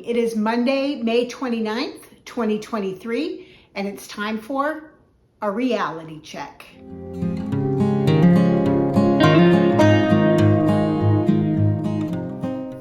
It is Monday, May 29th, 2023, and it's time for a reality check.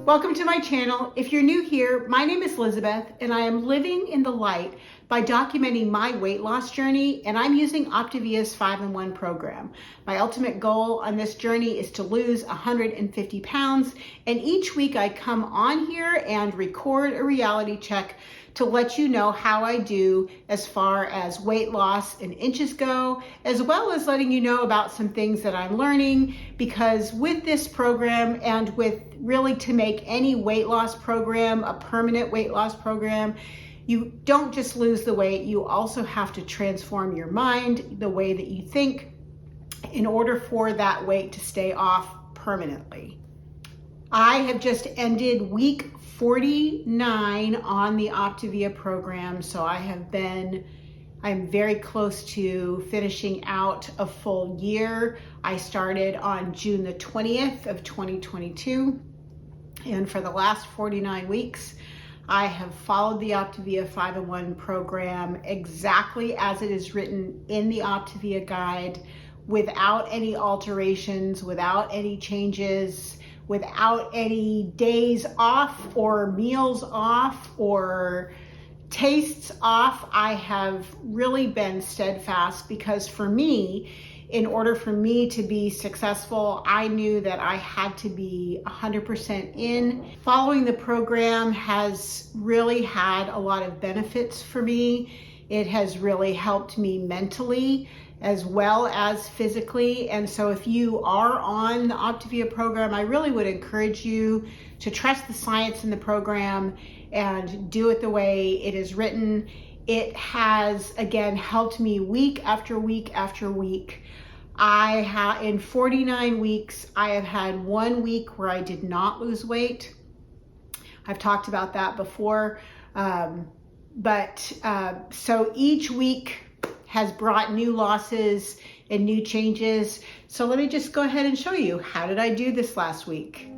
Welcome to my channel. If you're new here, my name is Lizabeth, and I am living in the light by documenting my weight loss journey, and I'm using Optavia's 5&1 program. My ultimate goal on this journey is to lose 150 pounds, and each week I come on here and record a reality check to let you know how I do as far as weight loss in inches go, as well as letting you know about some things that I'm learning, because with this program and with really to make any weight loss program a permanent weight loss program, you don't just lose the weight, you also have to transform your mind, the way that you think, in order for that weight to stay off permanently. I have just ended week 49 on the Optavia program, so I'm very close to finishing out a full year. I started on June the 20th of 2022, and for the last 49 weeks, I have followed the Optavia 5&1 program exactly as it is written in the Optavia guide, without any alterations, without any changes, without any days off or meals off or tastes off. I have really been steadfast because for me, in order for me to be successful, I knew that I had to be 100% in. Following the program has really had a lot of benefits for me. It has really helped me mentally as well as physically. And so if you are on the Optavia program, I really would encourage you to trust the science in the program and do it the way it is written. It has, again, helped me week after week after week. In 49 weeks, I have had 1 week where I did not lose weight. I've talked about that before. So each week has brought new losses and new changes. So let me just go ahead and show you, how did I do this last week?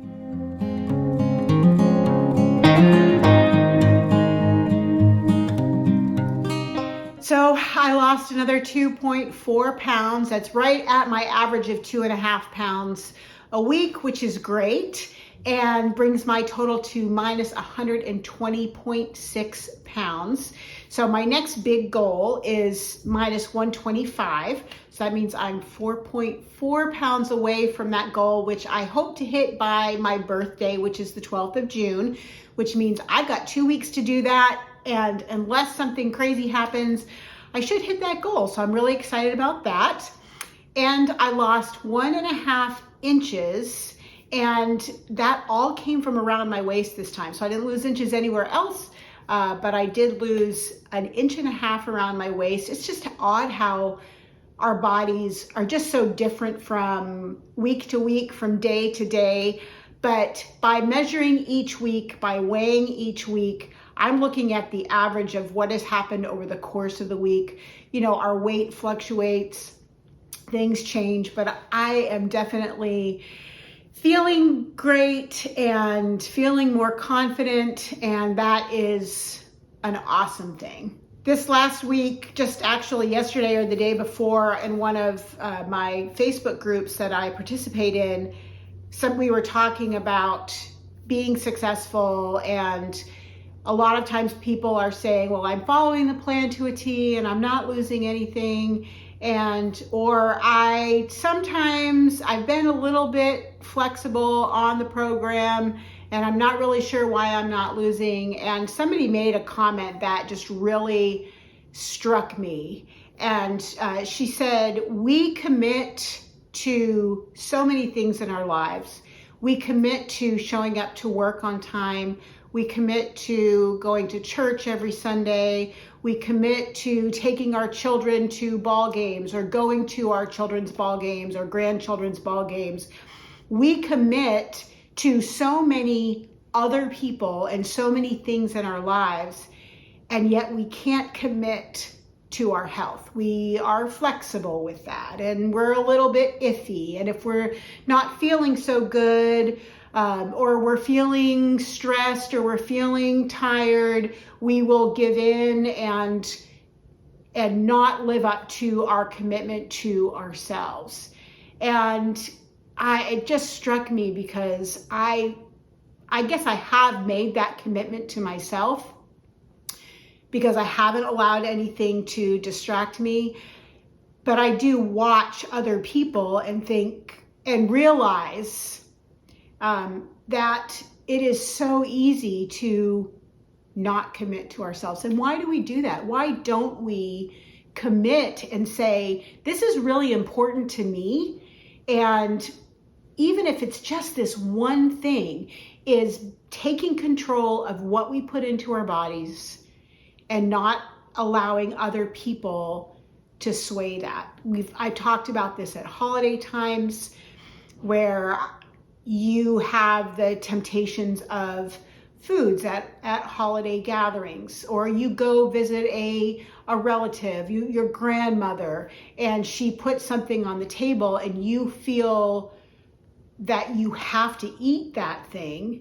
So I lost another 2.4 pounds. That's right at my average of 2.5 pounds a week, which is great, and brings my total to minus 120.6 pounds. So my next big goal is minus 125. So that means I'm 4.4 pounds away from that goal, which I hope to hit by my birthday, which is the 12th of June, which means I've got 2 weeks to do that. And unless something crazy happens, I should hit that goal. So I'm really excited about that. And I lost 1.5 inches, and that all came from around my waist this time. So I didn't lose inches anywhere else, but I did lose 1.5 inches around my waist. It's just odd how our bodies are just so different from week to week, from day to day. But by measuring each week, by weighing each week, I'm looking at the average of what has happened over the course of the week. You know, our weight fluctuates, things change, but I am definitely feeling great and feeling more confident, and that is an awesome thing. This last week, just actually yesterday or the day before, in one of my Facebook groups that I participate in, we were talking about being successful, and a lot of times people are saying, well, I'm following the plan to a T and I'm not losing anything. Or I've been a little bit flexible on the program and I'm not really sure why I'm not losing. And somebody made a comment that just really struck me. And she said, we commit to so many things in our lives. We commit to showing up to work on time. We commit to going to church every Sunday. We commit to taking our children to ball games, or going to our children's ball games or grandchildren's ball games. We commit to so many other people and so many things in our lives, and yet we can't commit to our health. We are flexible with that, and we're a little bit iffy. And if we're not feeling so good, or we're feeling stressed or we're feeling tired, we will give in and not live up to our commitment to ourselves. And it just struck me because I guess I have made that commitment to myself because I haven't allowed anything to distract me. But I do watch other people and think and realize that it is so easy to not commit to ourselves. And why do we do that? Why don't we commit and say, this is really important to me? And even if it's just this one thing, is taking control of what we put into our bodies and not allowing other people to sway that. I talked about this at holiday times where you have the temptations of foods at holiday gatherings, or you go visit a relative, your grandmother, and she puts something on the table and you feel that you have to eat that thing,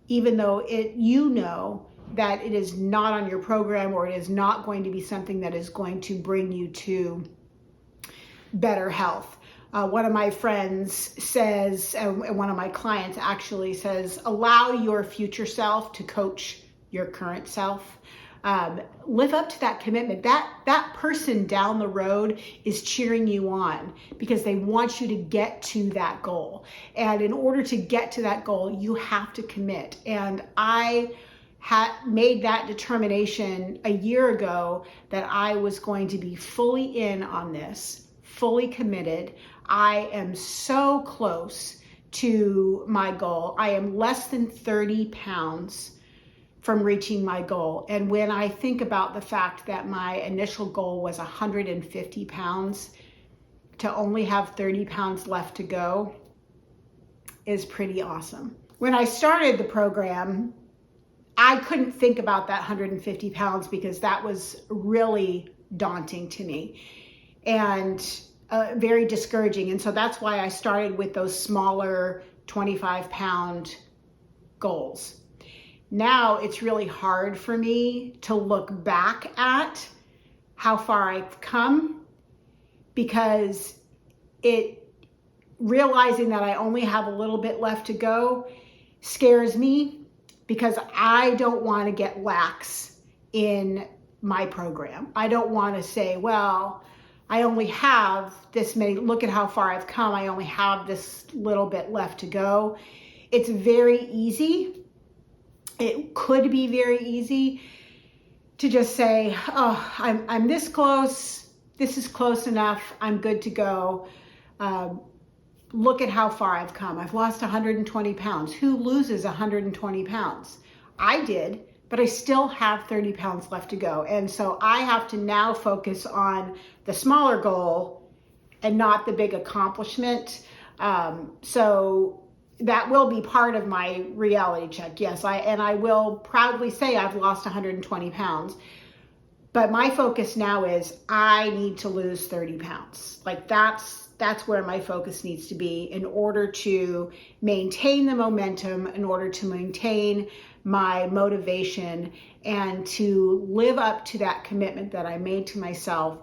even though you know that it is not on your program, or it is not going to be something that is going to bring you to better health. One of my friends says, and one of my clients actually says, allow your future self to coach your current self. Live up to that commitment. That person down the road is cheering you on because they want you to get to that goal. And in order to get to that goal, you have to commit. And I had made that determination a year ago that I was going to be fully in on this, fully committed. I am so close to my goal. I am less than 30 pounds from reaching my goal. And when I think about the fact that my initial goal was 150 pounds, to only have 30 pounds left to go is pretty awesome. When I started the program, I couldn't think about that 150 pounds because that was really daunting to me and very discouraging. And so that's why I started with those smaller 25-pound goals. Now it's really hard for me to look back at how far I've come because realizing that I only have a little bit left to go scares me because I don't want to get lax in my program. I don't want to say, well, I only have this many, look at how far I've come. I only have this little bit left to go. It's very easy. It could be very easy to just say, oh, I'm this close. This is close enough. I'm good to go. Look at how far I've come. I've lost 120 pounds. Who loses 120 pounds? I did, but I still have 30 pounds left to go. And so I have to now focus on the smaller goal and not the big accomplishment. So that will be part of my reality check. Yes, I will proudly say I've lost 120 pounds. But my focus now is I need to lose 30 pounds. Like that's where my focus needs to be in order to maintain the momentum, in order to maintain my motivation, and to live up to that commitment that I made to myself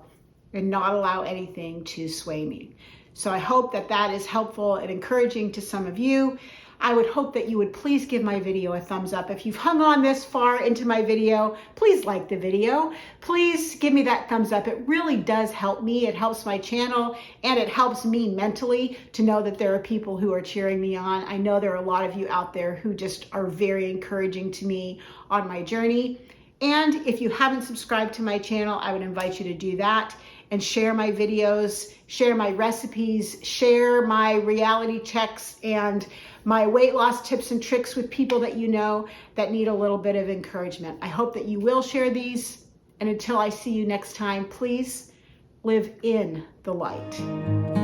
and not allow anything to sway me. So I hope that that is helpful and encouraging to some of you. I would hope that you would please give my video a thumbs up. If you've hung on this far into my video, please like the video. Please give me that thumbs up. It really does help me. It helps my channel, and it helps me mentally to know that there are people who are cheering me on. I know there are a lot of you out there who just are very encouraging to me on my journey. And if you haven't subscribed to my channel, I would invite you to do that and share my videos, share my recipes, share my reality checks and my weight loss tips and tricks with people that you know that need a little bit of encouragement. I hope that you will share these. And until I see you next time, please live in the light.